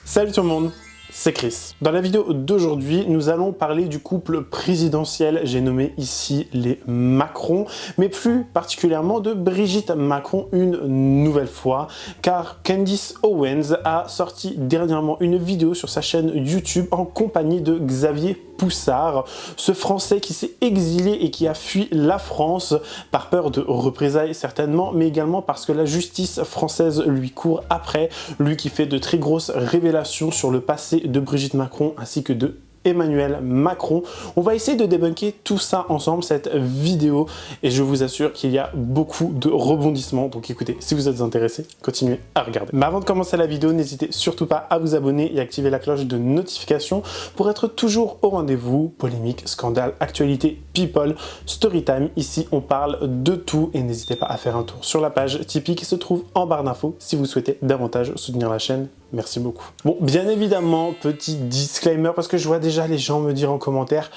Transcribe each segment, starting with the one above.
Salut tout le monde, c'est Chris. Dans la vidéo d'aujourd'hui, nous allons parler du couple présidentiel, j'ai nommé ici les Macron, mais plus particulièrement de Brigitte Macron une nouvelle fois, car Candace Owens a sorti dernièrement une vidéo sur sa chaîne YouTube en compagnie de Xavier Poussard, ce Français qui s'est exilé et qui a fui la France par peur de représailles certainement, mais également parce que la justice française lui court après, lui qui fait de très grosses révélations sur le passé de Brigitte Macron ainsi que de Emmanuel Macron. On va essayer de débunker tout ça ensemble, cette vidéo, et je vous assure qu'il y a beaucoup de rebondissements. Donc écoutez, si vous êtes intéressés, continuez à regarder. Mais avant de commencer la vidéo, n'hésitez surtout pas à vous abonner et activer la cloche de notification pour être toujours au rendez-vous. Polémique, scandale, actualité, people, storytime. Ici, on parle de tout et n'hésitez pas à faire un tour sur la page Tipeee qui se trouve en barre d'infos si vous souhaitez davantage soutenir la chaîne. Merci beaucoup. Bon, bien évidemment, petit disclaimer, parce que je vois déjà les gens me dire en commentaire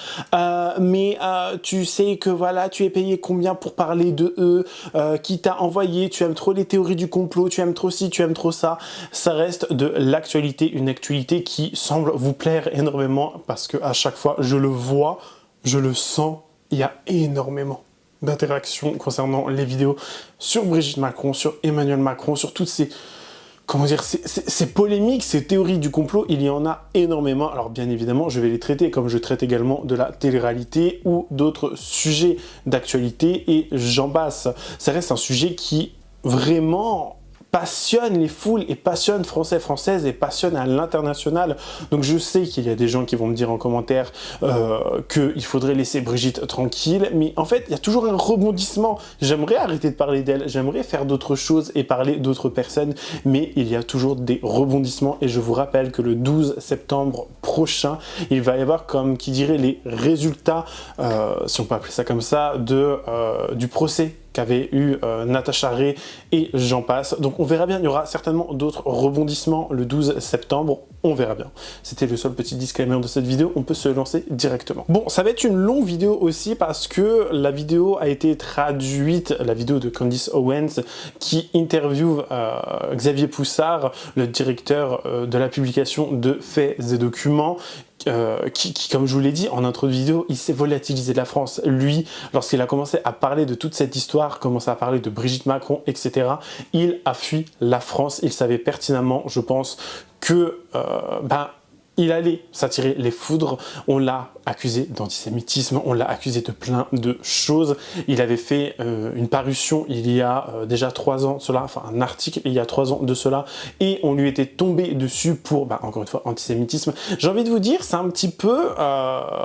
tu sais que voilà, tu es payé combien pour parler de eux, qui t'a envoyé, tu aimes trop les théories du complot, tu aimes trop ci, tu aimes trop ça. Ça reste de l'actualité, une actualité qui semble vous plaire énormément, parce que à chaque fois, je le vois, je le sens, il y a énormément d'interactions concernant les vidéos sur Brigitte Macron, sur Emmanuel Macron, sur toutes ces... Comment dire, ces polémiques, ces théories du complot, il y en a énormément. Alors bien évidemment, je vais les traiter comme je traite également de la télé-réalité ou d'autres sujets d'actualité et j'en passe. Ça reste un sujet qui vraiment passionne les foules et passionne Français, Françaises et passionne à l'international. Donc je sais qu'il y a des gens qui vont me dire en commentaire qu'il faudrait laisser Brigitte tranquille, mais en fait il y a toujours un rebondissement. J'aimerais arrêter de parler d'elle, j'aimerais faire d'autres choses et parler d'autres personnes, mais il y a toujours des rebondissements et je vous rappelle que le 12 septembre prochain, il va y avoir, comme qui dirait, les résultats, si on peut appeler ça comme ça, du procès qu'avait eu Natacha Ray et j'en passe. Donc on verra bien, il y aura certainement d'autres rebondissements le 12 septembre, on verra bien. C'était le seul petit disclaimer de cette vidéo, on peut se lancer directement. Bon, ça va être une longue vidéo aussi parce que la vidéo a été traduite, la vidéo de Candace Owens qui interviewe Xavier Poussard, le directeur de la publication de Faits et Documents, qui, comme je vous l'ai dit en intro de vidéo, il s'est volatilisé de la France. Lui, lorsqu'il a commencé à parler de toute cette histoire, commencé à parler de Brigitte Macron, etc., il a fui la France. Il savait pertinemment, je pense, que il allait s'attirer les foudres. On l'a accusé d'antisémitisme, on l'a accusé de plein de choses. Il avait fait une parution il y a déjà 3 ans de cela, enfin un article il y a 3 ans de cela, et on lui était tombé dessus pour, encore une fois, antisémitisme. J'ai envie de vous dire, c'est un petit peu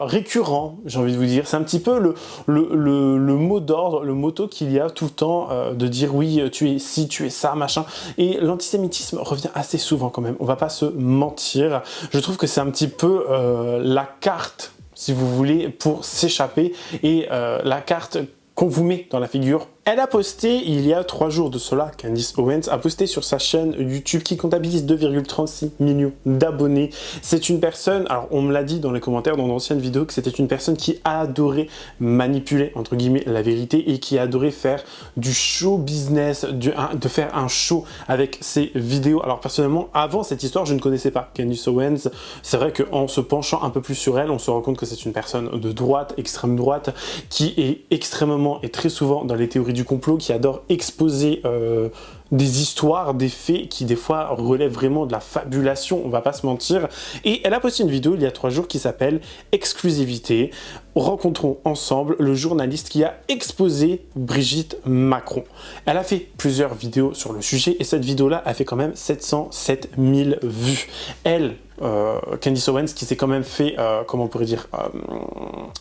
récurrent, j'ai envie de vous dire. C'est un petit peu le mot d'ordre, le motto qu'il y a tout le temps, de dire oui, tu es ci, tu es ça, machin. Et l'antisémitisme revient assez souvent quand même, on va pas se mentir. Je trouve que c'est un petit peu la carte, si vous voulez, pour s'échapper et la carte qu'on vous met dans la figure. Elle a posté, il y a 3 jours de cela, Candace Owens a posté sur sa chaîne YouTube qui comptabilise 2,36 millions d'abonnés. C'est une personne, alors on me l'a dit dans les commentaires dans d'anciennes vidéos, que c'était une personne qui adorait manipuler, entre guillemets, la vérité et qui adorait faire du show business, de faire un show avec ses vidéos. Alors personnellement, avant cette histoire, je ne connaissais pas Candace Owens. C'est vrai qu'en se penchant un peu plus sur elle, on se rend compte que c'est une personne de droite, extrême droite, qui est extrêmement et très souvent dans les théories du complot, qui adore exposer des histoires, des faits qui des fois relèvent vraiment de la fabulation, on va pas se mentir. Et elle a posté une vidéo il y a 3 jours qui s'appelle Exclusivité. Rencontrons ensemble le journaliste qui a exposé Brigitte Macron. Elle a fait plusieurs vidéos sur le sujet et cette vidéo-là a fait quand même 707 000 vues. Elle, Candace Owens, qui s'est quand même fait, comment on pourrait dire,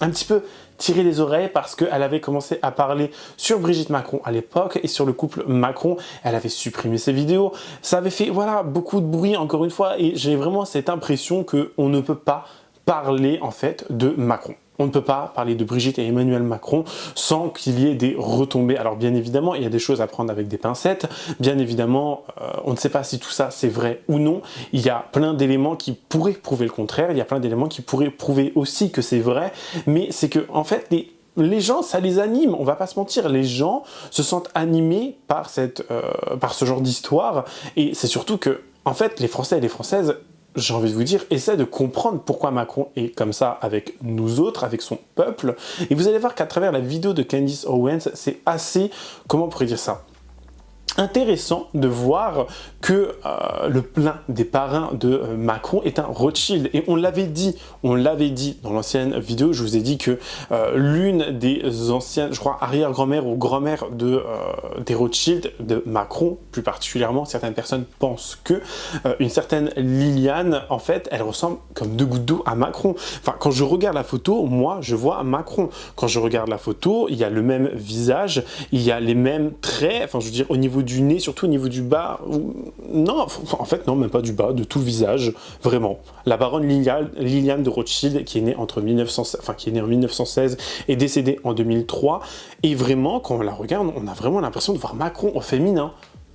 un petit peu tirer les oreilles parce qu'elle avait commencé à parler sur Brigitte Macron à l'époque et sur le couple Macron. Elle avait supprimé ses vidéos. Ça avait fait, voilà, beaucoup de bruit encore une fois et j'ai vraiment cette impression qu'on ne peut pas parler en fait de Macron. On ne peut pas parler de Brigitte et Emmanuel Macron sans qu'il y ait des retombées. Alors bien évidemment, il y a des choses à prendre avec des pincettes. Bien évidemment, on ne sait pas si tout ça c'est vrai ou non. Il y a plein d'éléments qui pourraient prouver le contraire. Il y a plein d'éléments qui pourraient prouver aussi que c'est vrai. Mais c'est que en fait, les gens, ça les anime, on va pas se mentir, les gens se sentent animés par ce genre d'histoire, et c'est surtout que, en fait, les Français et les Françaises, j'ai envie de vous dire, essaient de comprendre pourquoi Macron est comme ça avec nous autres, avec son peuple, et vous allez voir qu'à travers la vidéo de Candace Owens, c'est assez, comment on pourrait dire ça, intéressant de voir que le plein des parrains de Macron est un Rothschild. Et on l'avait dit dans l'ancienne vidéo, je vous ai dit que l'une des anciennes, je crois, arrière-grand-mère ou grand-mère des Rothschild, de Macron plus particulièrement, certaines personnes pensent que une certaine Liliane, en fait, elle ressemble comme deux gouttes d'eau à Macron. Enfin, quand je regarde la photo, moi, je vois Macron. Quand je regarde la photo, il y a le même visage, il y a les mêmes traits, enfin, je veux dire, au niveau du nez, surtout au niveau du bas, non, en fait, non, même pas du bas, de tout le visage, vraiment. La baronne Liliane de Rothschild, qui est née en 1916 et décédée en 2003, et vraiment, quand on la regarde, on a vraiment l'impression de voir Macron au féminin.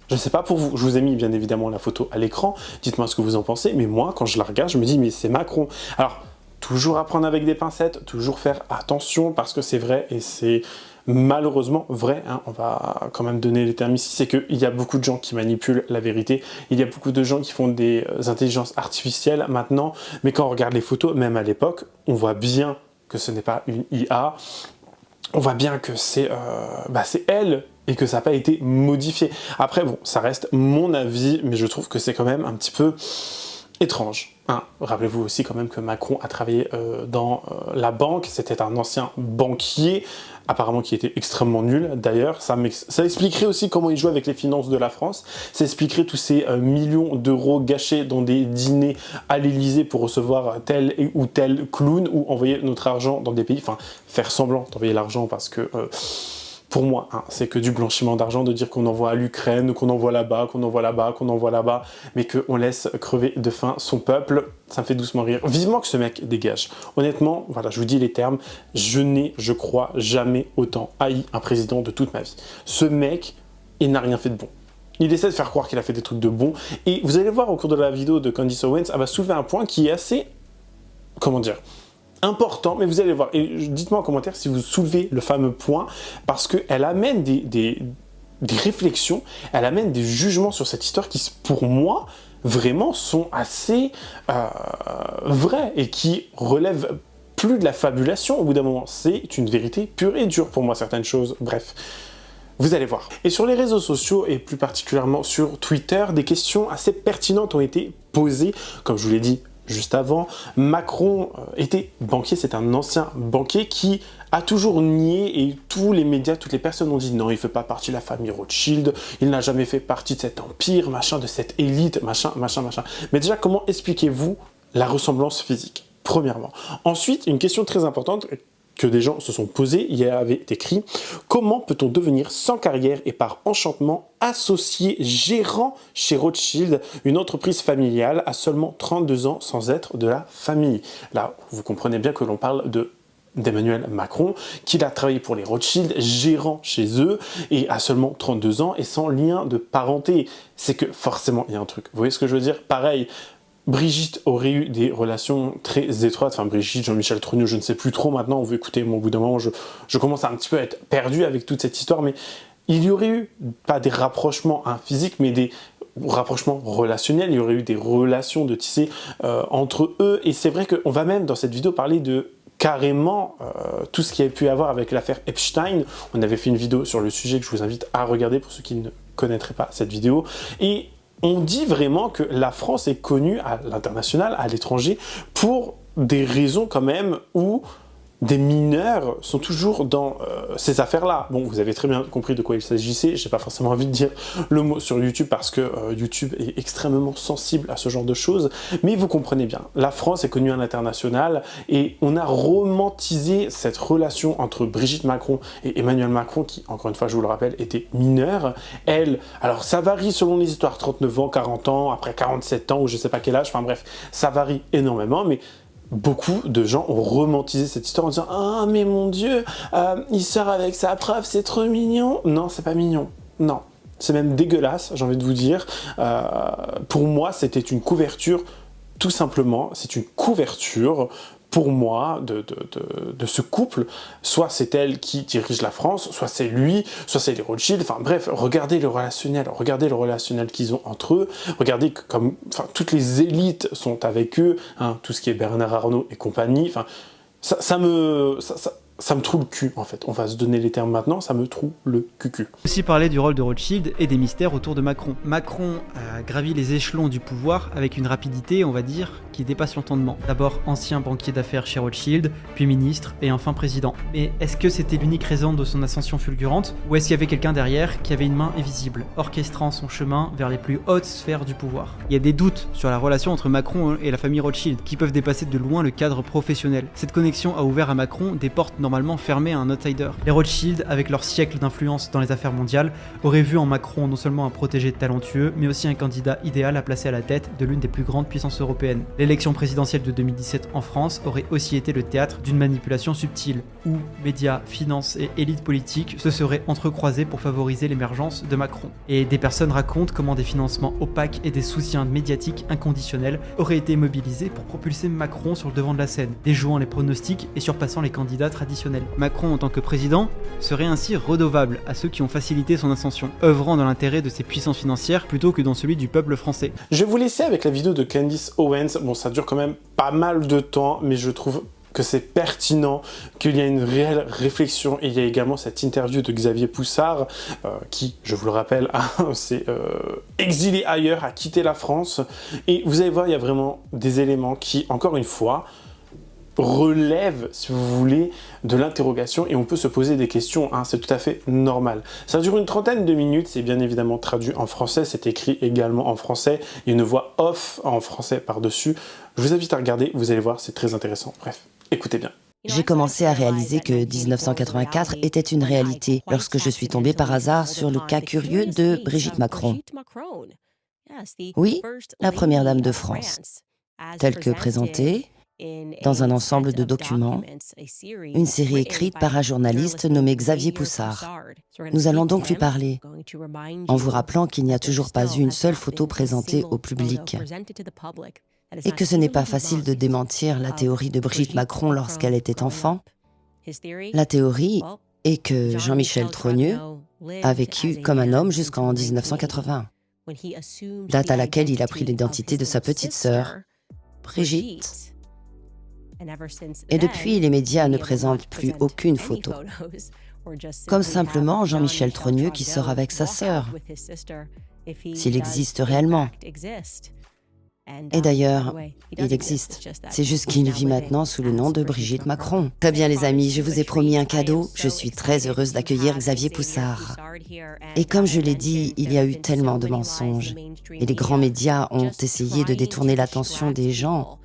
Je ne sais pas pour vous, je vous ai mis bien évidemment la photo à l'écran, dites-moi ce que vous en pensez, mais moi, quand je la regarde, je me dis, mais c'est Macron. Alors, toujours à prendre avec des pincettes, toujours faire attention, parce que c'est vrai, et c'est malheureusement vrai, hein, on va quand même donner les termes ici, c'est qu'il y a beaucoup de gens qui manipulent la vérité, il y a beaucoup de gens qui font des intelligences artificielles maintenant, mais quand on regarde les photos, même à l'époque, on voit bien que ce n'est pas une IA, on voit bien que c'est elle, et que ça n'a pas été modifié. Après, bon, ça reste mon avis, mais je trouve que c'est quand même un petit peu étrange. Hein. Rappelez-vous aussi quand même que Macron a travaillé dans la banque, c'était un ancien banquier, apparemment qui était extrêmement nul d'ailleurs, ça expliquerait aussi comment il joue avec les finances de la France, ça expliquerait tous ces millions d'euros gâchés dans des dîners à l'Elysée pour recevoir tel ou tel clown, ou envoyer notre argent dans des pays, enfin faire semblant d'envoyer l'argent parce que... pour moi, hein, c'est que du blanchiment d'argent de dire qu'on envoie à l'Ukraine, qu'on envoie là-bas, qu'on envoie là-bas, qu'on envoie là-bas, mais qu'on laisse crever de faim son peuple, ça me fait doucement rire. Vivement que ce mec dégage. Honnêtement, voilà, je vous dis les termes, je n'ai, je crois, jamais autant haï un président de toute ma vie. Ce mec, il n'a rien fait de bon. Il essaie de faire croire qu'il a fait des trucs de bon, et vous allez voir au cours de la vidéo de Candace Owens, elle va soulever un point qui est assez, comment dire, important, mais vous allez voir, et dites-moi en commentaire si vous soulevez le fameux point, parce qu'elle amène des réflexions, elle amène des jugements sur cette histoire qui, pour moi, vraiment sont assez vrais, et qui relèvent plus de la fabulation au bout d'un moment. C'est une vérité pure et dure pour moi, certaines choses, bref. Vous allez voir. Et sur les réseaux sociaux, et plus particulièrement sur Twitter, des questions assez pertinentes ont été posées, comme je vous l'ai dit, juste avant. Macron était banquier, c'est un ancien banquier qui a toujours nié, et tous les médias, toutes les personnes ont dit non, il ne fait pas partie de la famille Rothschild, il n'a jamais fait partie de cet empire, machin, de cette élite, machin, machin, machin. Mais déjà, comment expliquez-vous la ressemblance physique, premièrement? Ensuite, une question très importante que des gens se sont posés, il y avait écrit « Comment peut-on devenir sans carrière et par enchantement associé gérant chez Rothschild, une entreprise familiale à seulement 32 ans sans être de la famille ?» Là, vous comprenez bien que l'on parle d'Emmanuel Macron, qu'il a travaillé pour les Rothschild, gérant chez eux, et à seulement 32 ans et sans lien de parenté. C'est que forcément, il y a un truc. Vous voyez ce que je veux dire? Pareil, Brigitte aurait eu des relations très étroites, enfin Brigitte, Jean-Michel Trogneux, je ne sais plus trop maintenant, vous écoutez, moi au bout d'un moment, je commence à un petit peu être perdu avec toute cette histoire, mais il y aurait eu, pas des rapprochements physiques, mais des rapprochements relationnels, il y aurait eu des relations de tisser entre eux, et c'est vrai qu'on va même dans cette vidéo parler de carrément tout ce qu'il y a pu avoir avec l'affaire Epstein. On avait fait une vidéo sur le sujet que je vous invite à regarder pour ceux qui ne connaîtraient pas cette vidéo, et on dit vraiment que la France est connue à l'international, à l'étranger, pour des raisons quand même où des mineurs sont toujours dans ces affaires-là. Bon, vous avez très bien compris de quoi il s'agissait, j'ai pas forcément envie de dire le mot sur YouTube parce que YouTube est extrêmement sensible à ce genre de choses, mais vous comprenez bien, la France est connue à l'international et on a romantisé cette relation entre Brigitte Macron et Emmanuel Macron qui, encore une fois, je vous le rappelle, était mineure. Elle, alors ça varie selon les histoires, 39 ans, 40 ans, après 47 ans ou je sais pas quel âge, enfin bref, ça varie énormément, mais beaucoup de gens ont romantisé cette histoire en disant « Ah, mais mon Dieu, il sort avec sa prof, c'est trop mignon !» Non, c'est pas mignon. Non. C'est même dégueulasse, j'ai envie de vous dire. Pour moi, c'était une couverture tout simplement, c'est une couverture pour moi, de ce couple. Soit c'est elle qui dirige la France, soit c'est lui, soit c'est les Rothschild. Enfin bref, regardez le relationnel qu'ils ont entre eux. Regardez que toutes les élites sont avec eux, hein, tout ce qui est Bernard Arnault et compagnie. Enfin, ça me troue le cul, en fait. On va se donner les termes maintenant, ça me troue le cucu. Aussi parler du rôle de Rothschild et des mystères autour de Macron. Macron a gravi les échelons du pouvoir avec une rapidité, on va dire, qui dépasse l'entendement. D'abord ancien banquier d'affaires chez Rothschild, puis ministre et enfin président. Mais est-ce que c'était l'unique raison de son ascension fulgurante, ou est-ce qu'il y avait quelqu'un derrière qui avait une main invisible, orchestrant son chemin vers les plus hautes sphères du pouvoir? Il y a des doutes sur la relation entre Macron et la famille Rothschild, qui peuvent dépasser de loin le cadre professionnel. Cette connexion a ouvert à Macron des portes normalement fermées à un outsider. Les Rothschild, avec leur siècle d'influence dans les affaires mondiales, auraient vu en Macron non seulement un protégé talentueux, mais aussi un candidat idéal à placer à la tête de l'une des plus grandes puissances européennes. L'élection présidentielle de 2017 en France aurait aussi été le théâtre d'une manipulation subtile, où médias, finances et élites politiques se seraient entrecroisés pour favoriser l'émergence de Macron. Et des personnes racontent comment des financements opaques et des soutiens médiatiques inconditionnels auraient été mobilisés pour propulser Macron sur le devant de la scène, déjouant les pronostics et surpassant les candidats traditionnels. Macron, en tant que président, serait ainsi redevable à ceux qui ont facilité son ascension, œuvrant dans l'intérêt de ses puissances financières plutôt que dans celui du peuple français. Je vais vous laisser avec la vidéo de Candace Owens. Bon, ça dure quand même pas mal de temps, mais je trouve que c'est pertinent, qu'il y a une réelle réflexion. Et il y a également cette interview de Xavier Poussard, qui, je vous le rappelle, s'est exilé ailleurs, a quitté la France. Et vous allez voir, il y a vraiment des éléments qui, encore une fois, relève, si vous voulez, de l'interrogation et on peut se poser des questions, hein, c'est tout à fait normal. Ça dure une trentaine de minutes, c'est bien évidemment traduit en français, c'est écrit également en français, il y a une voix off en français par-dessus. Je vous invite à regarder, vous allez voir, c'est très intéressant. Bref, écoutez bien. J'ai commencé à réaliser que 1984 était une réalité lorsque je suis tombée par hasard sur le cas curieux de Brigitte Macron. Oui, la première dame de France, telle que présentée dans un ensemble de documents, une série écrite par un journaliste nommé Xavier Poussard. Nous allons donc lui parler, en vous rappelant qu'il n'y a toujours pas eu une seule photo présentée au public, et que ce n'est pas facile de démentir la théorie de Brigitte Macron lorsqu'elle était enfant. La théorie est que Jean-Michel Trogneux a vécu comme un homme jusqu'en 1980, date à laquelle il a pris l'identité de sa petite sœur, Brigitte. Et depuis, les médias ne présentent plus aucune photo. Comme simplement Jean-Michel Trogneux qui sort avec sa sœur, s'il existe réellement. Et d'ailleurs, il existe. C'est juste qu'il vit maintenant sous le nom de Brigitte Macron. Très bien les amis, je vous ai promis un cadeau. Je suis très heureuse d'accueillir Xavier Poussard. Et comme je l'ai dit, il y a eu tellement de mensonges. Et les grands médias ont essayé de détourner l'attention des gens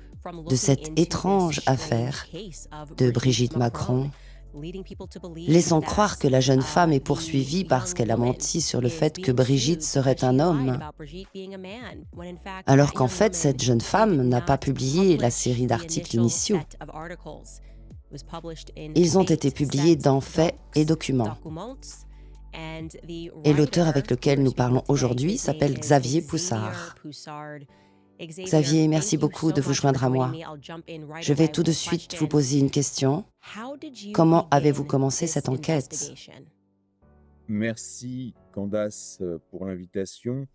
de cette étrange affaire de Brigitte Macron, laissant croire que la jeune femme est poursuivie parce qu'elle a menti sur le fait que Brigitte serait un homme, alors qu'en fait, cette jeune femme n'a pas publié la série d'articles initiaux. Ils ont été publiés dans Faits et Documents. Et l'auteur avec lequel nous parlons aujourd'hui s'appelle Xavier Poussard. Xavier, merci beaucoup de vous joindre à moi. Je vais tout de suite vous poser une question. Comment avez-vous commencé cette enquête? Merci Candace pour l'invitation.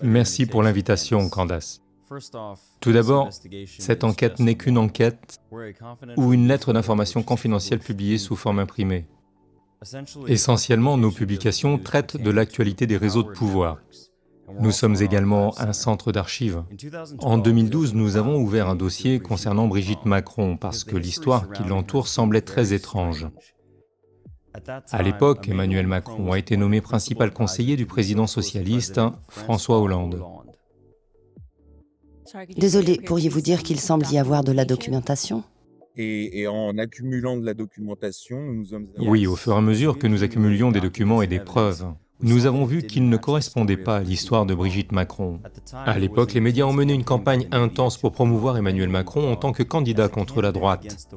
Merci pour l'invitation, Candace. Tout d'abord, cette enquête n'est qu'une enquête ou une lettre d'information confidentielle publiée sous forme imprimée. Essentiellement, nos publications traitent de l'actualité des réseaux de pouvoir. Nous sommes également un centre d'archives. En 2012, nous avons ouvert un dossier concernant Brigitte Macron parce que l'histoire qui l'entoure semblait très étrange. À l'époque, Emmanuel Macron a été nommé principal conseiller du président socialiste François Hollande. Désolé, pourriez-vous dire qu'il semble y avoir de la documentation? Et en accumulant de la documentation, nous sommes... Oui, au fur et à mesure que nous accumulions des documents et des preuves, nous avons vu qu'ils ne correspondaient pas à l'histoire de Brigitte Macron. À l'époque, les médias ont mené une campagne intense pour promouvoir Emmanuel Macron en tant que candidat contre la droite.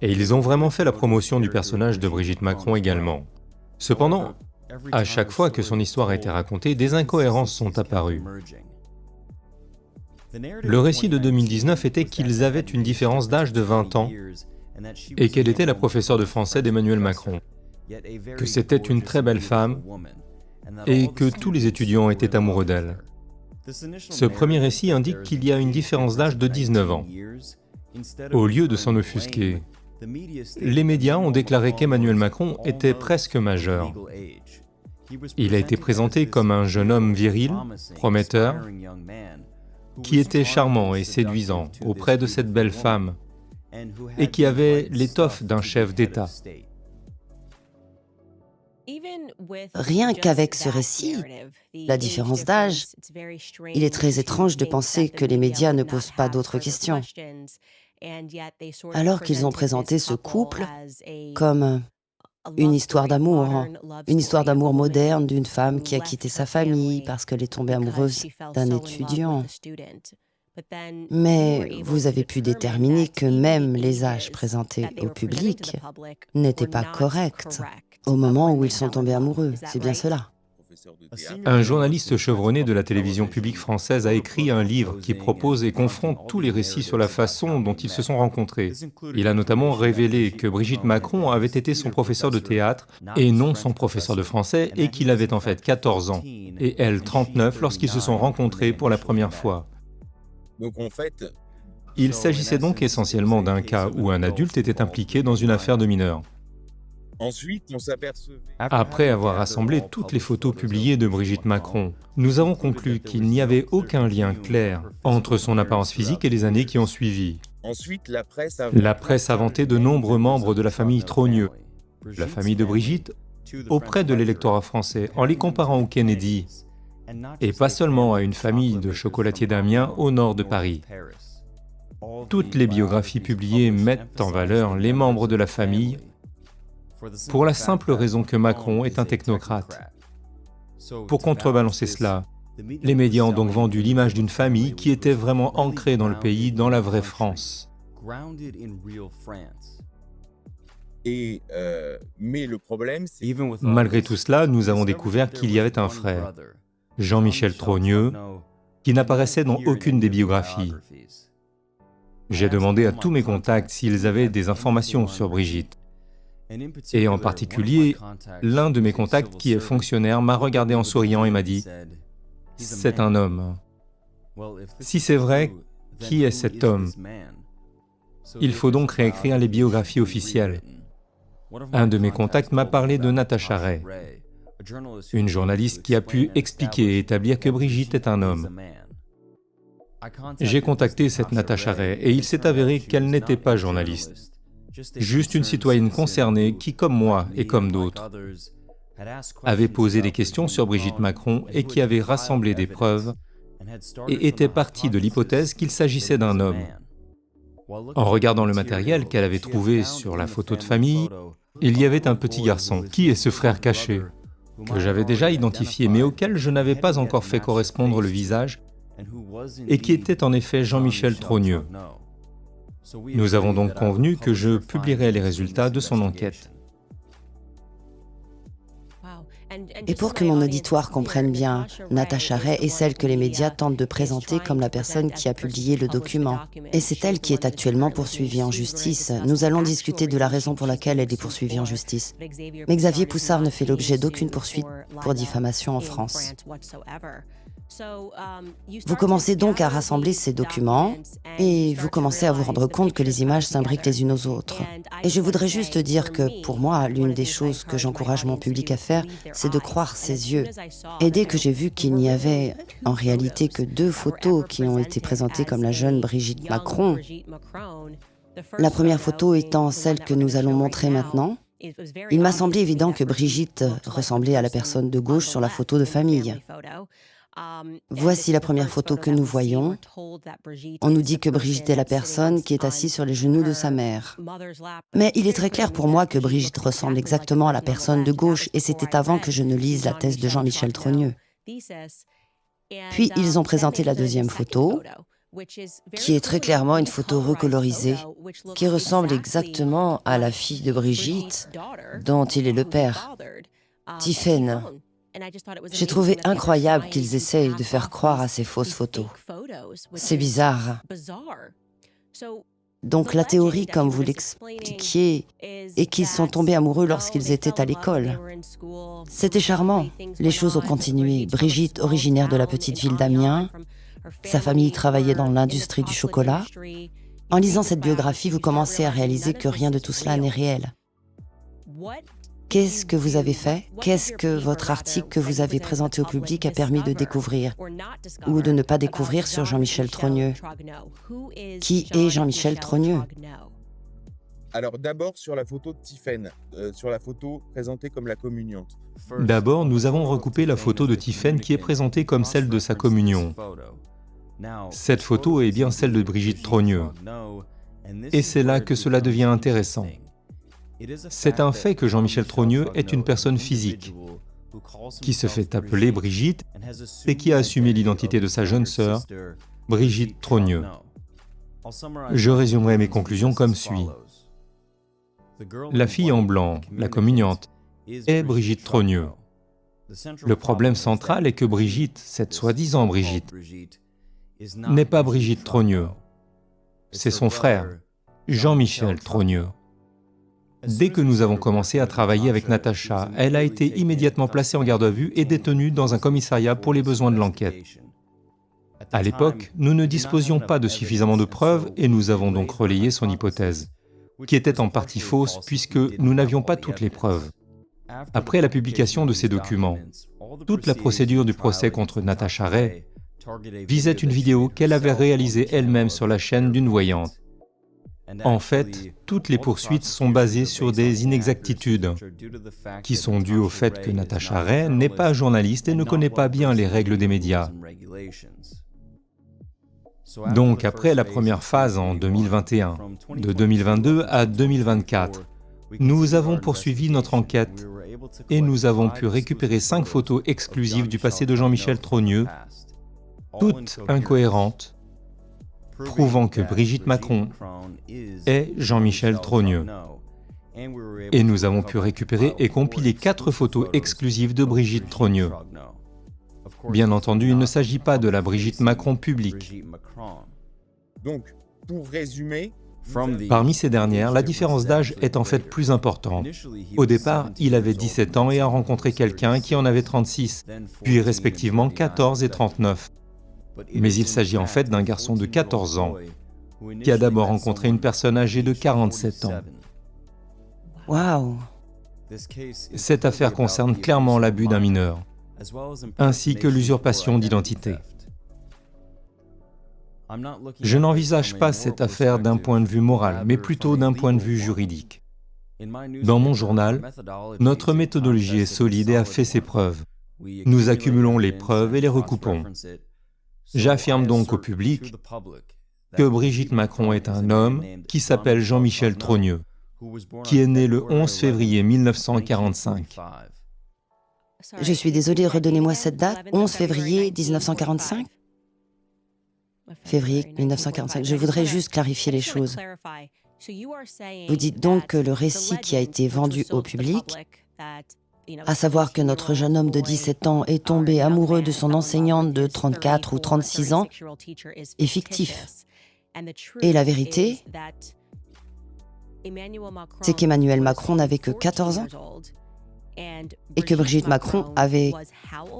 Et ils ont vraiment fait la promotion du personnage de Brigitte Macron également. Cependant, à chaque fois que son histoire a été racontée, des incohérences sont apparues. Le récit de 2019 était qu'ils avaient une différence d'âge de 20 ans et qu'elle était la professeure de français d'Emmanuel Macron, que c'était une très belle femme et que tous les étudiants étaient amoureux d'elle. Ce premier récit indique qu'il y a une différence d'âge de 19 ans. Au lieu de s'en offusquer, les médias ont déclaré qu'Emmanuel Macron était presque majeur. Il a été présenté comme un jeune homme viril, prometteur, qui était charmant et séduisant auprès de cette belle femme et qui avait l'étoffe d'un chef d'État. Rien qu'avec ce récit, la différence d'âge, il est très étrange de penser que les médias ne posent pas d'autres questions, alors qu'ils ont présenté ce couple comme une histoire d'amour moderne d'une femme qui a quitté sa famille parce qu'elle est tombée amoureuse d'un étudiant. Mais vous avez pu déterminer que même les âges présentés au public n'étaient pas corrects au moment où ils sont tombés amoureux, c'est bien cela. Un journaliste chevronné de la télévision publique française a écrit un livre qui propose et confronte tous les récits sur la façon dont ils se sont rencontrés. Il a notamment révélé que Brigitte Macron avait été son professeur de théâtre et non son professeur de français et qu'il avait en fait 14 ans et elle 39 lorsqu'ils se sont rencontrés pour la première fois. Donc en fait, Il s'agissait donc essentiellement d'un cas où un adulte était impliqué dans une affaire de mineur. ensuite, on s'apercevait... Après avoir rassemblé toutes les photos publiées de Brigitte Macron, nous avons conclu qu'il n'y avait aucun lien clair entre son apparence physique et les années qui ont suivi. Ensuite, la presse a... La presse a vanté de nombreux membres de la famille Trogneux, la famille de Brigitte, auprès de l'électorat français, en les comparant aux Kennedy, et pas seulement à une famille de chocolatiers d'Amiens au nord de Paris. Toutes les biographies publiées mettent en valeur les membres de la famille, pour la simple raison que Macron est un technocrate. Pour contrebalancer cela, les médias ont donc vendu l'image d'une famille qui était vraiment ancrée dans le pays, dans la vraie France. Mais le problème, c'est... Malgré tout cela, nous avons découvert qu'il y avait un frère, Jean-Michel Trogneux, qui n'apparaissait dans aucune des biographies. J'ai demandé à tous mes contacts s'ils avaient des informations sur Brigitte. Et en particulier, l'un de mes contacts qui est fonctionnaire m'a regardé en souriant et m'a dit « C'est un homme. Si c'est vrai, qui est cet homme? Il faut donc réécrire les biographies officielles. » Un de mes contacts m'a parlé de Natacha Ray, une journaliste qui a pu expliquer et établir que Brigitte est un homme. J'ai contacté cette Natacha Ray et il s'est avéré qu'elle n'était pas journaliste, juste une citoyenne concernée qui, comme moi et comme d'autres, avait posé des questions sur Brigitte Macron et qui avait rassemblé des preuves et était partie de l'hypothèse qu'il s'agissait d'un homme. En regardant le matériel qu'elle avait trouvé sur la photo de famille, il y avait un petit garçon. Qui est ce frère caché? Que j'avais déjà identifié, mais auquel je n'avais pas encore fait correspondre le visage, et qui était en effet Jean-Michel Trogneux. Nous avons donc convenu que je publierai les résultats de son enquête. Et pour que mon auditoire comprenne bien, Natacha Ray est celle que les médias tentent de présenter comme la personne qui a publié le document. Et c'est elle qui est actuellement poursuivie en justice. Nous allons discuter de la raison pour laquelle elle est poursuivie en justice. Mais Xavier Poussard ne fait l'objet d'aucune poursuite pour diffamation en France. Vous commencez donc à rassembler ces documents et vous commencez à vous rendre compte que les images s'imbriquent les unes aux autres. Et je voudrais juste dire que, pour moi, l'une des choses que j'encourage mon public à faire, c'est de croire ses yeux. Et dès que j'ai vu qu'il n'y avait en réalité que 2 photos qui ont été présentées comme la jeune Brigitte Macron, la première photo étant celle que nous allons montrer maintenant, il m'a semblé évident que Brigitte ressemblait à la personne de gauche sur la photo de famille. Voici la première photo que nous voyons. On nous dit que Brigitte est la personne qui est assise sur les genoux de sa mère. Mais il est très clair pour moi que Brigitte ressemble exactement à la personne de gauche, et c'était avant que je ne lise la thèse de Jean-Michel Trogneux. Puis ils ont présenté la deuxième photo, qui est très clairement une photo recolorisée, qui ressemble exactement à la fille de Brigitte, dont il est le père, Tiphaine. J'ai trouvé incroyable qu'ils essayent de faire croire à ces fausses photos. C'est bizarre. Donc la théorie, comme vous l'expliquiez, est qu'ils sont tombés amoureux lorsqu'ils étaient à l'école. C'était charmant. Les choses ont continué. Brigitte, originaire de la petite ville d'Amiens, sa famille travaillait dans l'industrie du chocolat. En lisant cette biographie, vous commencez à réaliser que rien de tout cela n'est réel. Qu'est-ce que vous avez fait? Qu'est-ce que votre article que vous avez présenté au public a permis de découvrir ou de ne pas découvrir sur Jean-Michel Trogneux? Qui est Jean-Michel Trogneux? Alors d'abord sur la photo de Tiphaine, sur la photo présentée comme la communiante. D'abord, nous avons recoupé la photo de Tiphaine qui est présentée comme celle de sa communion. Cette photo est bien celle de Brigitte Trogneux. Et c'est là que cela devient intéressant. C'est un fait que Jean-Michel Trogneux est une personne physique, qui se fait appeler Brigitte et qui a assumé l'identité de sa jeune sœur, Brigitte Trogneux. Je résumerai mes conclusions comme suit. La fille en blanc, la communiante, est Brigitte Trogneux. Le problème central est que Brigitte, cette soi-disant Brigitte, n'est pas Brigitte Trogneux. C'est son frère, Jean-Michel Trogneux. Dès que nous avons commencé à travailler avec Natacha, elle a été immédiatement placée en garde à vue et détenue dans un commissariat pour les besoins de l'enquête. À l'époque, nous ne disposions pas de suffisamment de preuves et nous avons donc relayé son hypothèse, qui était en partie fausse puisque nous n'avions pas toutes les preuves. Après la publication de ces documents, toute la procédure du procès contre Natacha Ray visait une vidéo qu'elle avait réalisée elle-même sur la chaîne d'une voyante. En fait, toutes les poursuites sont basées sur des inexactitudes, qui sont dues au fait que Natacha Ray n'est pas journaliste et ne connaît pas bien les règles des médias. Donc, après la première phase en 2021, de 2022 à 2024, nous avons poursuivi notre enquête et nous avons pu récupérer 5 photos exclusives du passé de Jean-Michel Trogneux, toutes incohérentes, prouvant que Brigitte Macron est Jean-Michel Trogneux. Et nous avons pu récupérer et compiler 4 photos exclusives de Brigitte Trogneux. Bien entendu, il ne s'agit pas de la Brigitte Macron publique. Donc, pour résumer, Parmi ces dernières, la différence d'âge est en fait plus importante. Au départ, il avait 17 ans et a rencontré quelqu'un qui en avait 36, puis respectivement 14 et 39. Mais il s'agit en fait d'un garçon de 14 ans, qui a d'abord rencontré une personne âgée de 47 ans. Waouh! Cette affaire concerne clairement l'abus d'un mineur, ainsi que l'usurpation d'identité. Je n'envisage pas cette affaire d'un point de vue moral, mais plutôt d'un point de vue juridique. Dans mon journal, notre méthodologie est solide et a fait ses preuves. Nous accumulons les preuves et les recoupons. J'affirme donc au public que Brigitte Macron est un homme qui s'appelle Jean-Michel Trogneux, qui est né le 11 février 1945. Je suis désolée, redonnez-moi cette date, 11 février 1945 ? Février 1945, je voudrais juste clarifier les choses. Vous dites donc que le récit qui a été vendu au public, à savoir que notre jeune homme de 17 ans est tombé amoureux de son enseignante de 34 ou 36 ans, est fictif. Et la vérité, c'est qu'Emmanuel Macron n'avait que 14 ans et que Brigitte Macron avait,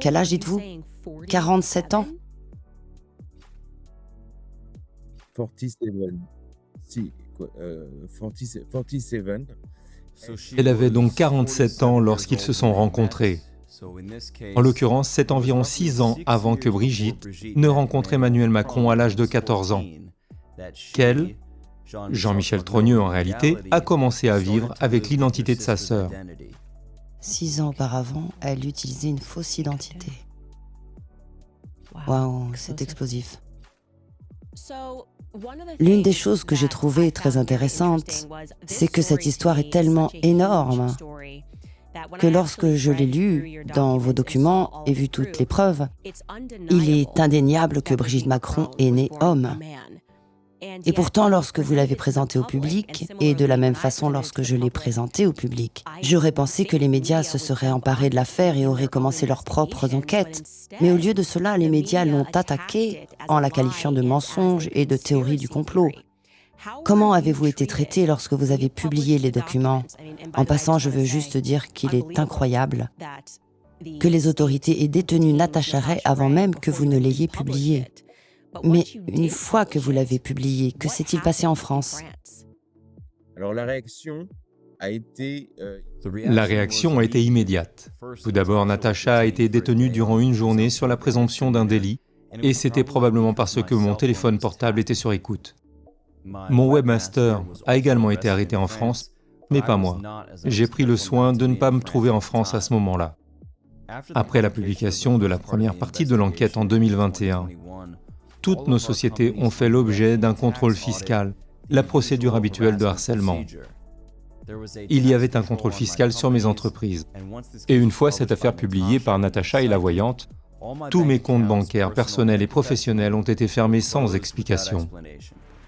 quel âge dites-vous? 47 ans? 47. Si, 47. Elle avait donc 47 ans lorsqu'ils se sont rencontrés. En l'occurrence, c'est environ 6 ans avant que Brigitte ne rencontre Emmanuel Macron à l'âge de 14 ans, qu'elle, Jean-Michel Trogneux en réalité, a commencé à vivre avec l'identité de sa sœur. 6 ans auparavant, elle utilisait une fausse identité. Waouh, c'est explosif. L'une des choses que j'ai trouvées très intéressantes, c'est que cette histoire est tellement énorme que lorsque je l'ai lue dans vos documents et vu toutes les preuves, il est indéniable que Brigitte Macron est née homme. Et pourtant, lorsque vous l'avez présenté au public, et de la même façon lorsque je l'ai présenté au public, j'aurais pensé que les médias se seraient emparés de l'affaire et auraient commencé leurs propres enquêtes. Mais au lieu de cela, les médias l'ont attaquée en la qualifiant de mensonge et de théorie du complot. Comment avez-vous été traité lorsque vous avez publié les documents? En passant, je veux juste dire qu'il est incroyable que les autorités aient détenu Natasha Ray avant même que vous ne l'ayez publié. Mais une fois que vous l'avez publié, que s'est-il passé en France? Alors la réaction a été... La réaction a été immédiate. Tout d'abord, Natasha a été détenue durant une journée sur la présomption d'un délit, et c'était probablement parce que mon téléphone portable était sur écoute. Mon webmaster a également été arrêté en France, mais pas moi. J'ai pris le soin de ne pas me trouver en France à ce moment-là. Après la publication de la première partie de l'enquête en 2021, toutes nos sociétés ont fait l'objet d'un contrôle fiscal, la procédure habituelle de harcèlement. Il y avait un contrôle fiscal sur mes entreprises. Et une fois cette affaire publiée par Natasha et la voyante, tous mes comptes bancaires personnels et professionnels ont été fermés sans explication.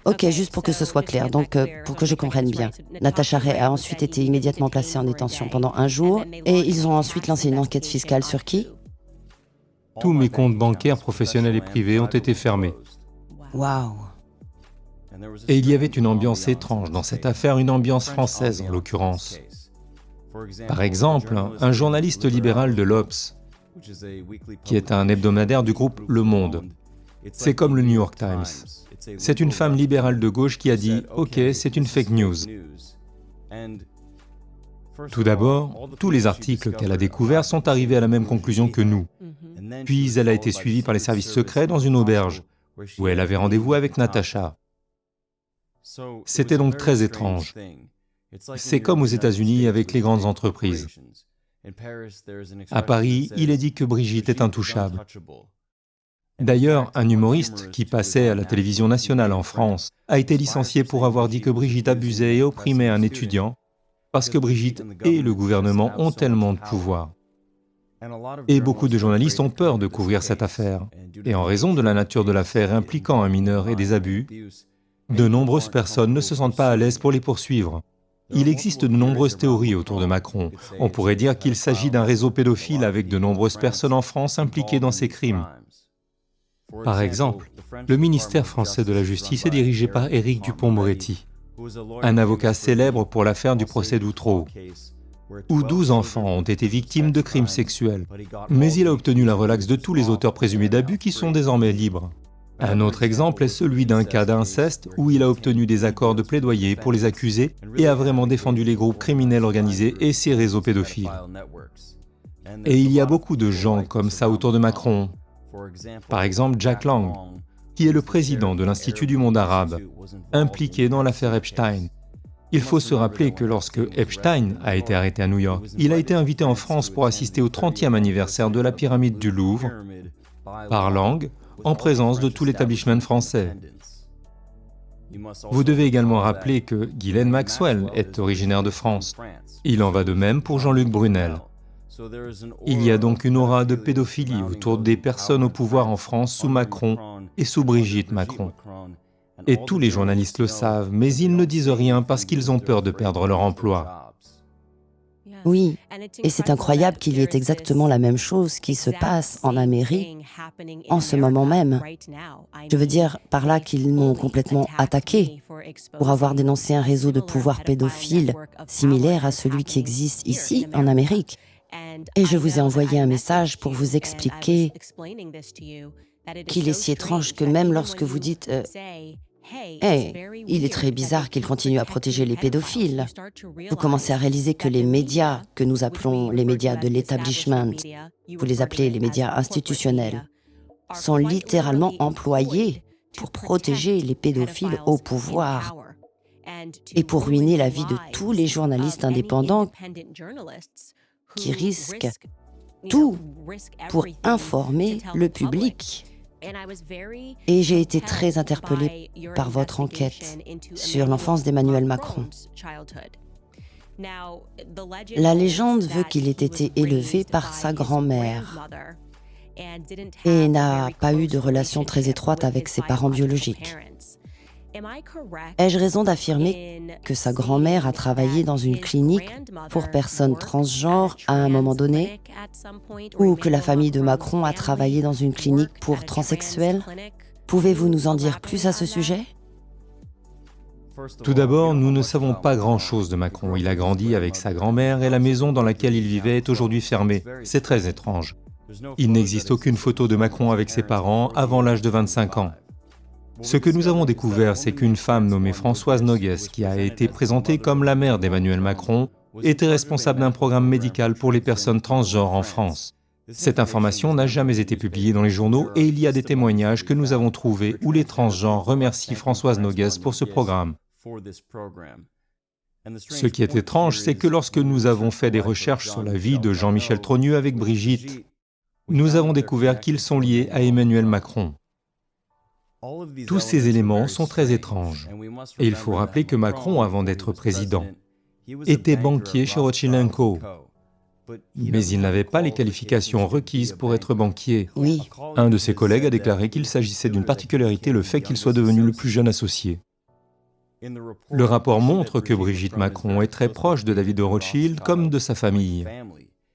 Ok, juste pour que ce soit clair, donc pour que je comprenne bien. Natasha Ray a ensuite été immédiatement placée en détention pendant un jour, et ils ont ensuite lancé une enquête fiscale sur qui? Tous mes comptes bancaires professionnels et privés ont été fermés. Waouh! Et il y avait une ambiance étrange dans cette affaire, une ambiance française en l'occurrence. Par exemple, un journaliste libéral de l'Obs, qui est un hebdomadaire du groupe Le Monde, c'est comme le New York Times. C'est une femme libérale de gauche qui a dit « Ok, c'est une fake news ». Tout d'abord, tous les articles qu'elle a découverts sont arrivés à la même conclusion que nous. Puis elle a été suivie par les services secrets dans une auberge, où elle avait rendez-vous avec Natasha. C'était donc très étrange. C'est comme aux États-Unis avec les grandes entreprises. À Paris, il est dit que Brigitte est intouchable. D'ailleurs, un humoriste qui passait à la télévision nationale en France a été licencié pour avoir dit que Brigitte abusait et opprimait un étudiant, parce que Brigitte et le gouvernement ont tellement de pouvoir. Et beaucoup de journalistes ont peur de couvrir cette affaire. Et en raison de la nature de l'affaire impliquant un mineur et des abus, de nombreuses personnes ne se sentent pas à l'aise pour les poursuivre. Il existe de nombreuses théories autour de Macron. On pourrait dire qu'il s'agit d'un réseau pédophile avec de nombreuses personnes en France impliquées dans ces crimes. Par exemple, le ministère français de la Justice est dirigé par Éric Dupond-Moretti, un avocat célèbre pour l'affaire du procès d'Outreau, où 12 enfants ont été victimes de crimes sexuels. Mais il a obtenu la relaxe de tous les auteurs présumés d'abus qui sont désormais libres. Un autre exemple est celui d'un cas d'inceste où il a obtenu des accords de plaidoyer pour les accusés et a vraiment défendu les groupes criminels organisés et ces réseaux pédophiles. Et il y a beaucoup de gens comme ça autour de Macron. Par exemple, Jack Lang, qui est le président de l'Institut du monde arabe, impliqué dans l'affaire Epstein. Il faut se rappeler que lorsque Epstein a été arrêté à New York, il a été invité en France pour assister au 30e anniversaire de la pyramide du Louvre, par Lang, en présence de tout l'établissement français. Vous devez également rappeler que Ghislaine Maxwell est originaire de France. Il en va de même pour Jean-Luc Brunel. Il y a donc une aura de pédophilie autour des personnes au pouvoir en France sous Macron et sous Brigitte Macron. Et tous les journalistes le savent, mais ils ne disent rien parce qu'ils ont peur de perdre leur emploi. Oui, et c'est incroyable qu'il y ait exactement la même chose qui se passe en Amérique en ce moment même. Je veux dire par là qu'ils m'ont complètement attaqué pour avoir dénoncé un réseau de pouvoir pédophile similaire à celui qui existe ici en Amérique. Et je vous ai envoyé un message pour vous expliquer qu'il est si étrange que même lorsque vous dites « Hey, il est très bizarre qu'il continue à protéger les pédophiles », vous commencez à réaliser que les médias que nous appelons les médias de l'établissement, vous les appelez les médias institutionnels, sont littéralement employés pour protéger les pédophiles au pouvoir et pour ruiner la vie de tous les journalistes indépendants qui risquent tout pour informer le public. Et j'ai été très interpellée par votre enquête sur l'enfance d'Emmanuel Macron. La légende veut qu'il ait été élevé par sa grand-mère et n'a pas eu de relation très étroite avec ses parents biologiques. Ai-je raison d'affirmer que sa grand-mère a travaillé dans une clinique pour personnes transgenres à un moment donné, ou que la famille de Macron a travaillé dans une clinique pour transsexuels? Pouvez-vous nous en dire plus à ce sujet? Tout d'abord, nous ne savons pas grand-chose de Macron. Il a grandi avec sa grand-mère et la maison dans laquelle il vivait est aujourd'hui fermée. C'est très étrange. Il n'existe aucune photo de Macron avec ses parents avant l'âge de 25 ans. Ce que nous avons découvert, c'est qu'une femme nommée Françoise Noguès, qui a été présentée comme la mère d'Emmanuel Macron, était responsable d'un programme médical pour les personnes transgenres en France. Cette information n'a jamais été publiée dans les journaux et il y a des témoignages que nous avons trouvés où les transgenres remercient Françoise Noguès pour ce programme. Ce qui est étrange, c'est que lorsque nous avons fait des recherches sur la vie de Jean-Michel Trogneux avec Brigitte, nous avons découvert qu'ils sont liés à Emmanuel Macron. Tous ces éléments sont très étranges. Et il faut rappeler que Macron, avant d'être président, était banquier chez Rothschild & Co. Mais il n'avait pas les qualifications requises pour être banquier. Oui. Un de ses collègues a déclaré qu'il s'agissait d'une particularité, le fait qu'il soit devenu le plus jeune associé. Le rapport montre que Brigitte Macron est très proche de David de Rothschild comme de sa famille.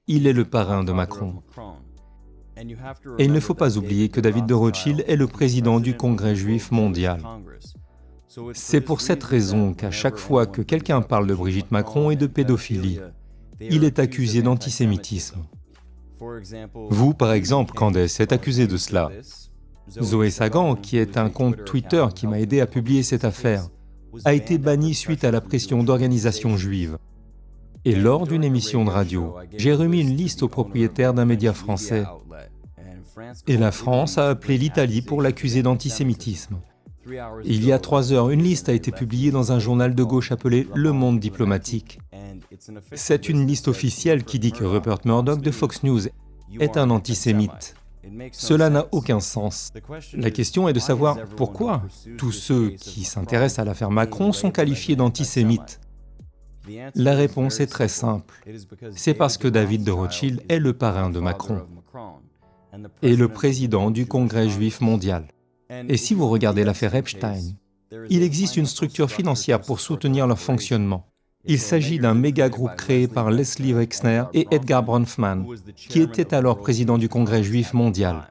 Il est le parrain de Macron. Et il ne faut pas oublier que David de Rothschild est le président du Congrès juif mondial. C'est pour cette raison qu'à chaque fois que quelqu'un parle de Brigitte Macron et de pédophilie, il est accusé d'antisémitisme. Vous, par exemple, Candace, êtes accusé de cela. Zoé Sagan, qui est un compte Twitter qui m'a aidé à publier cette affaire, a été bannie suite à la pression d'organisations juives. Et lors d'une émission de radio, j'ai remis une liste au propriétaire d'un média français. Et la France a appelé l'Italie pour l'accuser d'antisémitisme. Il y a 3 heures, une liste a été publiée dans un journal de gauche appelé Le Monde diplomatique. C'est une liste officielle qui dit que Rupert Murdoch de Fox News est un antisémite. Cela n'a aucun sens. La question est de savoir pourquoi tous ceux qui s'intéressent à l'affaire Macron sont qualifiés d'antisémites. La réponse est très simple. C'est parce que David de Rothschild est le parrain de Macron et le président du Congrès juif mondial. Et si vous regardez l'affaire Epstein, il existe une structure financière pour soutenir leur fonctionnement. Il s'agit d'un méga-groupe créé par Leslie Wexner et Edgar Bronfman, qui étaient alors présidents du Congrès juif mondial.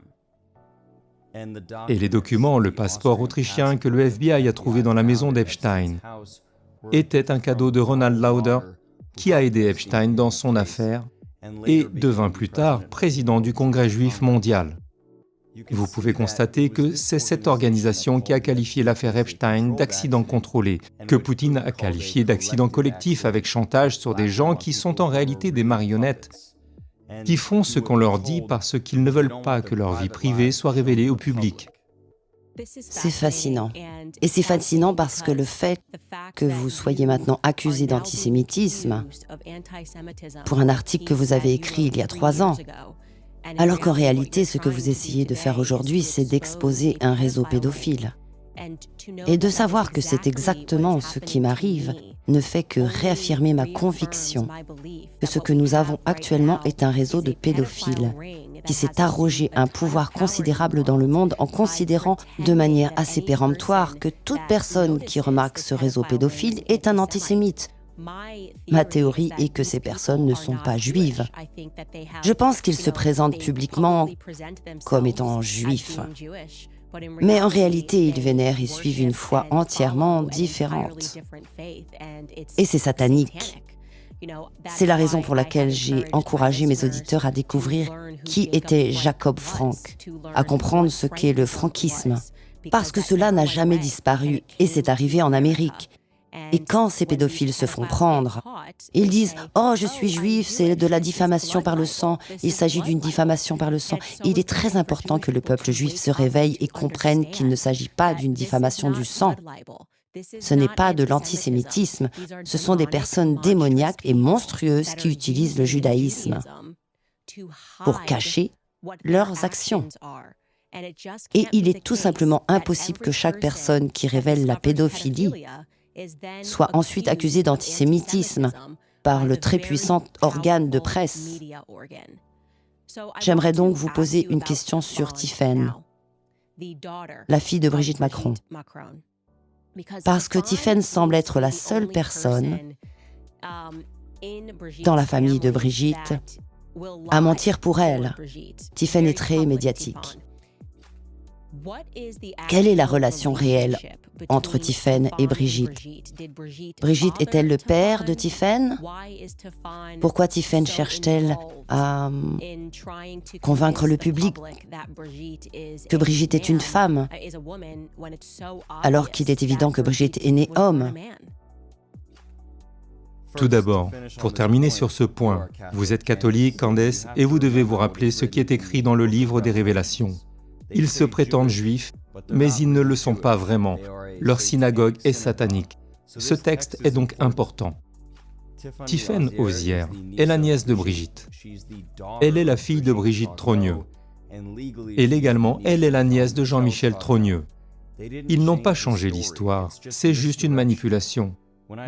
Et les documents, le passeport autrichien que le FBI a trouvé dans la maison d'Epstein, était un cadeau de Ronald Lauder, qui a aidé Epstein dans son affaire et devint plus tard président du Congrès juif mondial. Vous pouvez constater que c'est cette organisation qui a qualifié l'affaire Epstein d'accident contrôlé, que Poutine a qualifié d'accident collectif avec chantage sur des gens qui sont en réalité des marionnettes, qui font ce qu'on leur dit parce qu'ils ne veulent pas que leur vie privée soit révélée au public. C'est fascinant. Et c'est fascinant parce que le fait que vous soyez maintenant accusé d'antisémitisme pour un article que vous avez écrit il y a 3 ans, alors qu'en réalité, ce que vous essayez de faire aujourd'hui, c'est d'exposer un réseau pédophile. Et de savoir que c'est exactement ce qui m'arrive ne fait que réaffirmer ma conviction que ce que nous avons actuellement est un réseau de pédophiles qui s'est arrogé un pouvoir considérable dans le monde en considérant de manière assez péremptoire que toute personne qui remarque ce réseau pédophile est un antisémite. Ma théorie est que ces personnes ne sont pas juives. Je pense qu'ils se présentent publiquement comme étant juifs. Mais en réalité, ils vénèrent et suivent une foi entièrement différente. Et c'est satanique. C'est la raison pour laquelle j'ai encouragé mes auditeurs à découvrir qui était Jacob Frank, à comprendre ce qu'est le frankisme, parce que cela n'a jamais disparu et c'est arrivé en Amérique. Et quand ces pédophiles se font prendre, ils disent « Oh, je suis juif, c'est de la diffamation par le sang, il s'agit d'une diffamation par le sang. » Il est très important que le peuple juif se réveille et comprenne qu'il ne s'agit pas d'une diffamation du sang. Ce n'est pas de l'antisémitisme, ce sont des personnes démoniaques et monstrueuses qui utilisent le judaïsme pour cacher leurs actions. Et il est tout simplement impossible que chaque personne qui révèle la pédophilie soit ensuite accusée d'antisémitisme par le très puissant organe de presse. J'aimerais donc vous poser une question sur Tiffen, la fille de Brigitte Macron. Parce que Tiphaine semble être la seule personne dans la famille de Brigitte à mentir pour elle. Tiphaine est très médiatique. Quelle est la relation réelle entre Tiphaine et Brigitte? Brigitte est-elle le père de Tiphaine? Pourquoi Tiphaine cherche-t-elle à convaincre le public que Brigitte est une femme, alors qu'il est évident que Brigitte est née homme? Tout d'abord, pour terminer sur ce point, vous êtes catholique, Candace, et vous devez vous rappeler ce qui est écrit dans le livre des Révélations. Ils se prétendent juifs, mais ils ne le sont pas vraiment. Leur synagogue est satanique. Ce texte est donc important. Tiphaine Hozière est la nièce de Brigitte. Elle est la fille de Brigitte Trogneux. Et légalement, elle est la nièce de Jean-Michel Trogneux. Ils n'ont pas changé l'histoire, c'est juste une manipulation.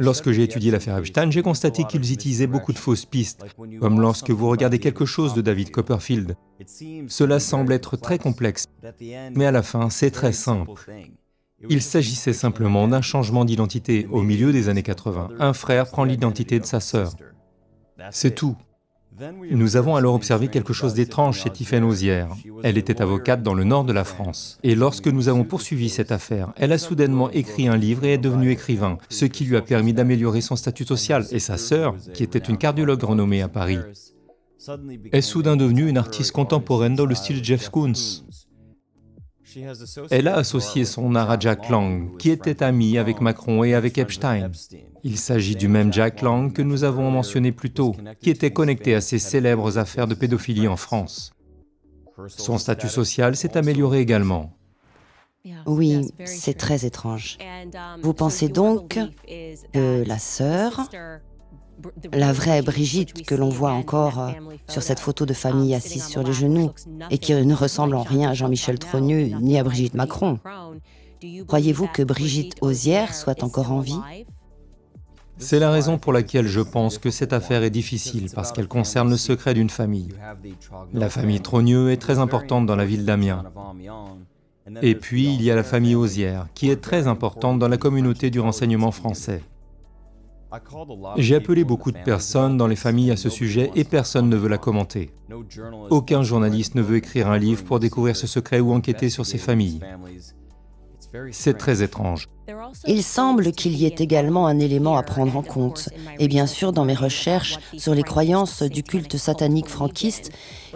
Lorsque j'ai étudié l'affaire Epstein, j'ai constaté qu'ils utilisaient beaucoup de fausses pistes, comme lorsque vous regardez quelque chose de David Copperfield. Cela semble être très complexe, mais à la fin, c'est très simple. Il s'agissait simplement d'un changement d'identité. Au milieu des années 80, un frère prend l'identité de sa sœur. C'est tout. Nous avons alors observé quelque chose d'étrange chez Tiphaine Hozière. Elle était avocate dans le nord de la France. Et lorsque nous avons poursuivi cette affaire, elle a soudainement écrit un livre et est devenue écrivain, ce qui lui a permis d'améliorer son statut social. Et sa sœur, qui était une cardiologue renommée à Paris, est soudain devenue une artiste contemporaine dans le style Jeff Koons. Elle a associé son art à Jack Lang, qui était ami avec Macron et avec Epstein. Il s'agit du même Jack Lang que nous avons mentionné plus tôt, qui était connecté à ces célèbres affaires de pédophilie en France. Son statut social s'est amélioré également. Oui, c'est très étrange. Vous pensez donc que la sœur, la vraie Brigitte que l'on voit encore sur cette photo de famille assise sur les genoux et qui ne ressemble en rien à Jean-Michel Trogneux ni à Brigitte Macron, croyez-vous que Brigitte Hozière soit encore en vie? C'est la raison pour laquelle je pense que cette affaire est difficile, parce qu'elle concerne le secret d'une famille. La famille Trogneux est très importante dans la ville d'Amiens. Et puis, il y a la famille Hozière, qui est très importante dans la communauté du renseignement français. J'ai appelé beaucoup de personnes dans les familles à ce sujet et personne ne veut la commenter. Aucun journaliste ne veut écrire un livre pour découvrir ce secret ou enquêter sur ces familles. C'est très étrange. Il semble qu'il y ait également un élément à prendre en compte. Et bien sûr, dans mes recherches sur les croyances du culte satanique franquiste,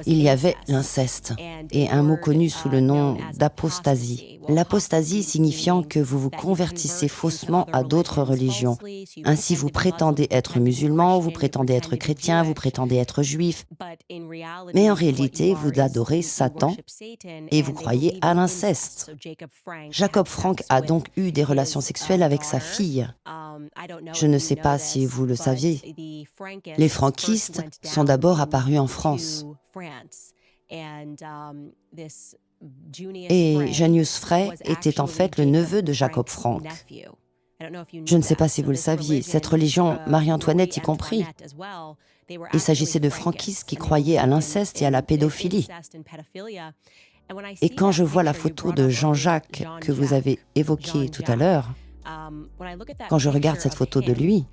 il y avait l'inceste et un mot connu sous le nom d'apostasie. L'apostasie signifiant que vous vous convertissez faussement à d'autres religions. Ainsi, vous prétendez être musulman, vous prétendez être chrétien, vous prétendez être juif. Mais en réalité, vous adorez Satan et vous croyez à l'inceste. Jacob Frank a donc eu des relations sexuelles avec sa fille. Je ne sais pas si vous le saviez. Les franquistes sont d'abord apparus en France. Et Janius Frey était en fait le neveu de Jacob Frank. Je ne sais pas si vous le saviez, cette religion, Marie-Antoinette y compris. Il s'agissait de franquistes qui croyaient à l'inceste et à la pédophilie. Et quand je vois la photo de Jean-Jacques que vous avez évoquée tout à l'heure, quand je regarde cette photo de lui,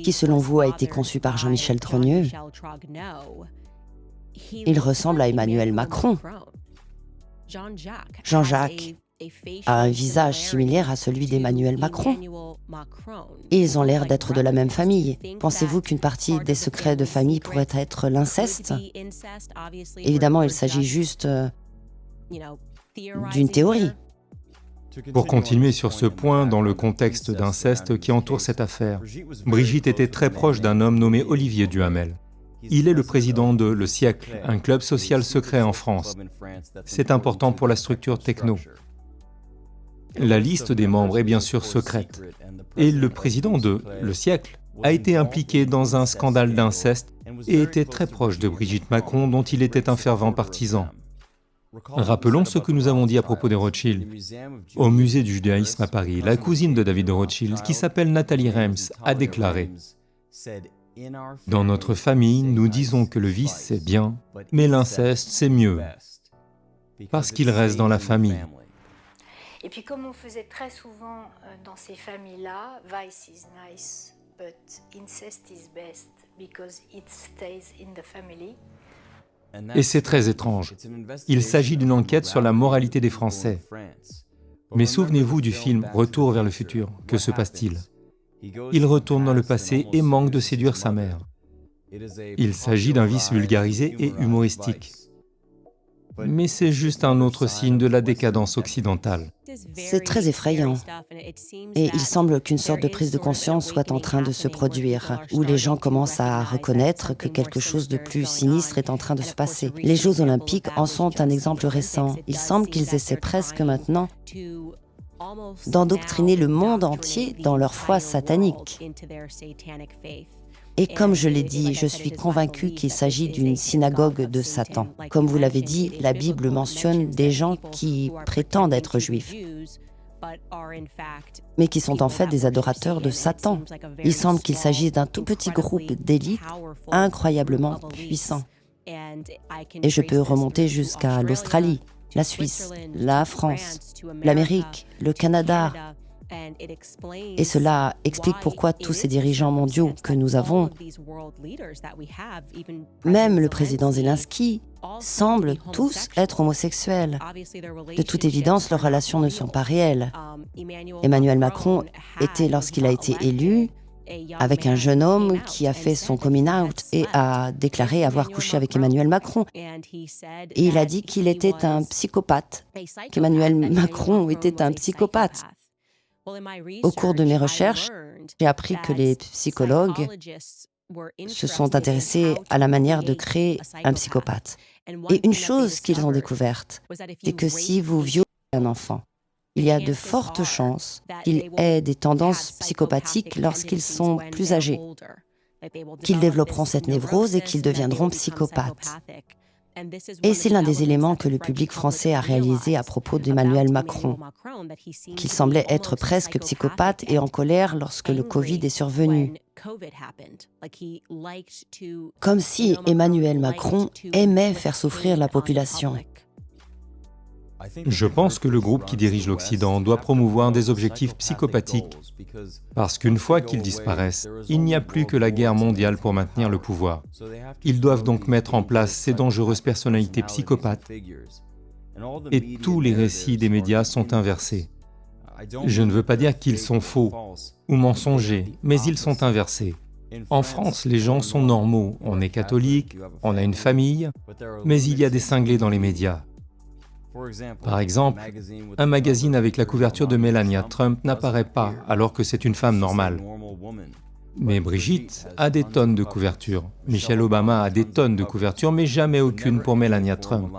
qui selon vous a été conçue par Jean-Michel Trogneux, il ressemble à Emmanuel Macron. Jean-Jacques a un visage similaire à celui d'Emmanuel Macron. Et ils ont l'air d'être de la même famille. Pensez-vous qu'une partie des secrets de famille pourrait être l'inceste? Évidemment, il s'agit juste d'une théorie. Pour continuer sur ce point, dans le contexte d'inceste qui entoure cette affaire, Brigitte était très proche d'un homme nommé Olivier Duhamel. Il est le président de Le Siècle, un club social secret en France. C'est important pour la structure techno. La liste des membres est bien sûr secrète. Et le président de Le Siècle a été impliqué dans un scandale d'inceste et était très proche de Brigitte Macron, dont il était un fervent partisan. Rappelons ce que nous avons dit à propos des Rothschild. Au musée du judaïsme à Paris, la cousine de David Rothschild, qui s'appelle Nathalie Reims, a déclaré « Dans notre famille, nous disons que le vice c'est bien, mais l'inceste c'est mieux, parce qu'il reste dans la famille. » Et puis comme on faisait très souvent dans ces familles-là, vice is nice, but incest is best because it stays in the family. Et c'est très étrange. Il s'agit d'une enquête sur la moralité des Français. Mais souvenez-vous du film Retour vers le futur. Que se passe-t-il? Il retourne dans le passé et manque de séduire sa mère. Il s'agit d'un vice vulgarisé et humoristique. Mais c'est juste un autre signe de la décadence occidentale. C'est très effrayant. Et il semble qu'une sorte de prise de conscience soit en train de se produire, où les gens commencent à reconnaître que quelque chose de plus sinistre est en train de se passer. Les Jeux Olympiques en sont un exemple récent. Il semble qu'ils essaient presque maintenant d'endoctriner le monde entier dans leur foi satanique. Et comme je l'ai dit, je suis convaincue qu'il s'agit d'une synagogue de Satan. Comme vous l'avez dit, la Bible mentionne des gens qui prétendent être juifs, mais qui sont en fait des adorateurs de Satan. Il semble qu'il s'agisse d'un tout petit groupe d'élite incroyablement puissant. Et je peux remonter jusqu'à l'Australie, la Suisse, la France, l'Amérique, le Canada. Et cela explique pourquoi tous ces dirigeants mondiaux que nous avons, même le président Zelensky, semblent tous être homosexuels. De toute évidence, leurs relations ne sont pas réelles. Emmanuel Macron était, lorsqu'il a été élu, avec un jeune homme qui a fait son coming out et a déclaré avoir couché avec Emmanuel Macron. Et il a dit qu'il était un psychopathe, qu'Emmanuel Macron était un psychopathe. Au cours de mes recherches, j'ai appris que les psychologues se sont intéressés à la manière de créer un psychopathe. Et une chose qu'ils ont découverte, c'est que si vous violez un enfant, il y a de fortes chances qu'ils aient des tendances psychopathiques lorsqu'ils sont plus âgés, qu'ils développeront cette névrose et qu'ils deviendront psychopathes. Et c'est l'un des éléments que le public français a réalisé à propos d'Emmanuel Macron, qu'il semblait être presque psychopathe et en colère lorsque le Covid est survenu. Comme si Emmanuel Macron aimait faire souffrir la population. Je pense que le groupe qui dirige l'Occident doit promouvoir des objectifs psychopathiques, parce qu'une fois qu'ils disparaissent, il n'y a plus que la guerre mondiale pour maintenir le pouvoir. Ils doivent donc mettre en place ces dangereuses personnalités psychopathes, et tous les récits des médias sont inversés. Je ne veux pas dire qu'ils sont faux ou mensongers, mais ils sont inversés. En France, les gens sont normaux, on est catholique, on a une famille, mais il y a des cinglés dans les médias. Par exemple, un magazine avec la couverture de Melania Trump n'apparaît pas alors que c'est une femme normale. Mais Brigitte a des tonnes de couvertures. Michelle Obama a des tonnes de couvertures, mais jamais aucune pour Melania Trump.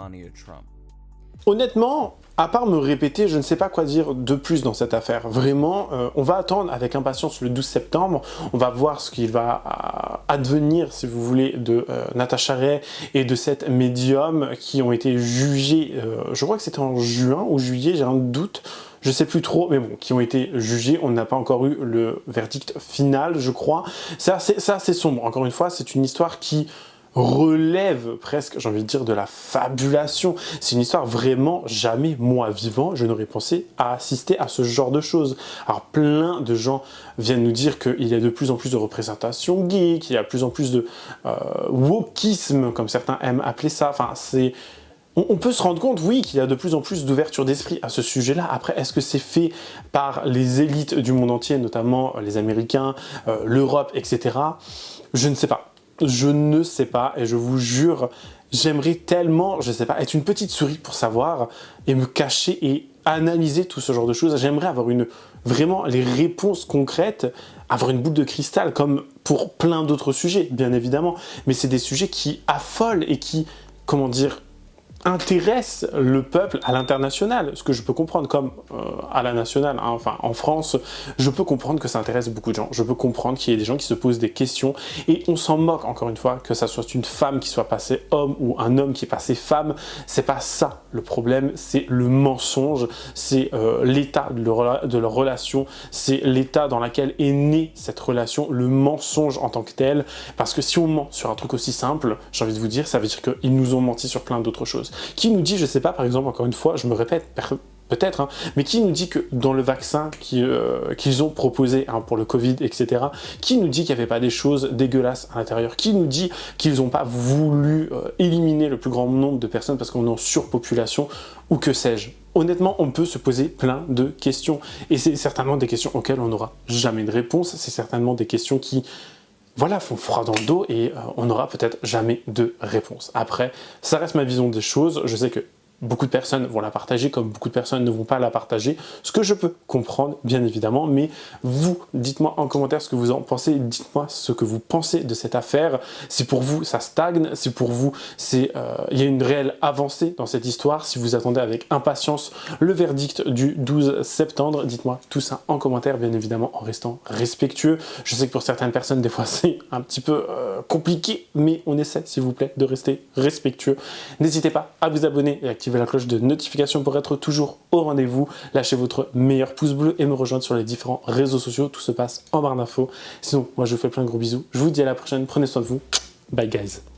Honnêtement, à part me répéter, je ne sais pas quoi dire de plus dans cette affaire. Vraiment, on va attendre avec impatience le 12 septembre. On va voir ce qu'il va advenir, si vous voulez, de Natacha Ray et de cette médium qui ont été jugés, je crois que c'était en juin ou juillet, j'ai un doute, je sais plus trop, mais bon, qui ont été jugés. On n'a pas encore eu le verdict final, je crois. C'est assez sombre. Encore une fois, c'est une histoire qui relève presque, j'ai envie de dire, de la fabulation. C'est une histoire vraiment, jamais moi vivant, je n'aurais pensé à assister à ce genre de choses. Alors plein de gens viennent nous dire qu'il y a de plus en plus de représentation gay, qu'il y a de plus en plus de wokisme, comme certains aiment appeler ça. Enfin, on peut se rendre compte, oui, qu'il y a de plus en plus d'ouverture d'esprit à ce sujet-là. Après, est-ce que c'est fait par les élites du monde entier, notamment les Américains, l'Europe, etc. Je ne sais pas. Je ne sais pas, et je vous jure, j'aimerais tellement, je ne sais pas, être une petite souris pour savoir et me cacher et analyser tout ce genre de choses. J'aimerais avoir vraiment les réponses concrètes, avoir une boule de cristal, comme pour plein d'autres sujets, bien évidemment. Mais c'est des sujets qui affolent et qui, comment dire, intéresse le peuple à l'international, ce que je peux comprendre comme à la nationale, hein. Enfin en France, je peux comprendre que ça intéresse beaucoup de gens, je peux comprendre qu'il y ait des gens qui se posent des questions et on s'en moque encore une fois, que ça soit une femme qui soit passée homme ou un homme qui est passé femme, c'est pas ça le problème, c'est le mensonge, c'est l'état de leur relation, c'est l'état dans lequel est née cette relation, le mensonge en tant que tel, parce que si on ment sur un truc aussi simple, j'ai envie de vous dire, ça veut dire qu'ils nous ont menti sur plein d'autres choses. Qui nous dit, je sais pas, par exemple, encore une fois, je me répète, peut-être, hein, mais qui nous dit que dans le vaccin qu'ils ont proposé hein, pour le Covid, etc., qui nous dit qu'il n'y avait pas des choses dégueulasses à l'intérieur? Qui nous dit qu'ils n'ont pas voulu éliminer le plus grand nombre de personnes parce qu'on est en surpopulation ou que sais-je? Honnêtement, on peut se poser plein de questions. Et c'est certainement des questions auxquelles on n'aura jamais de réponse. C'est certainement des questions qui, voilà, font froid dans le dos et on n'aura peut-être jamais de réponse. Après, ça reste ma vision des choses. Je sais que beaucoup de personnes vont la partager, comme beaucoup de personnes ne vont pas la partager, ce que je peux comprendre, bien évidemment, mais vous, dites-moi en commentaire ce que vous en pensez, dites-moi ce que vous pensez de cette affaire, si pour vous ça stagne, si pour vous il y a une réelle avancée dans cette histoire, si vous attendez avec impatience le verdict du 12 septembre, dites-moi tout ça en commentaire, bien évidemment, en restant respectueux. Je sais que pour certaines personnes, des fois, c'est un petit peu compliqué, mais on essaie, s'il vous plaît, de rester respectueux. N'hésitez pas à vous abonner et activer la cloche de notification pour être toujours au rendez-vous. Lâchez votre meilleur pouce bleu et me rejoindre sur les différents réseaux sociaux. Tout se passe en barre d'infos. Sinon, moi je vous fais plein de gros bisous. Je vous dis à la prochaine. Prenez soin de vous. Bye guys.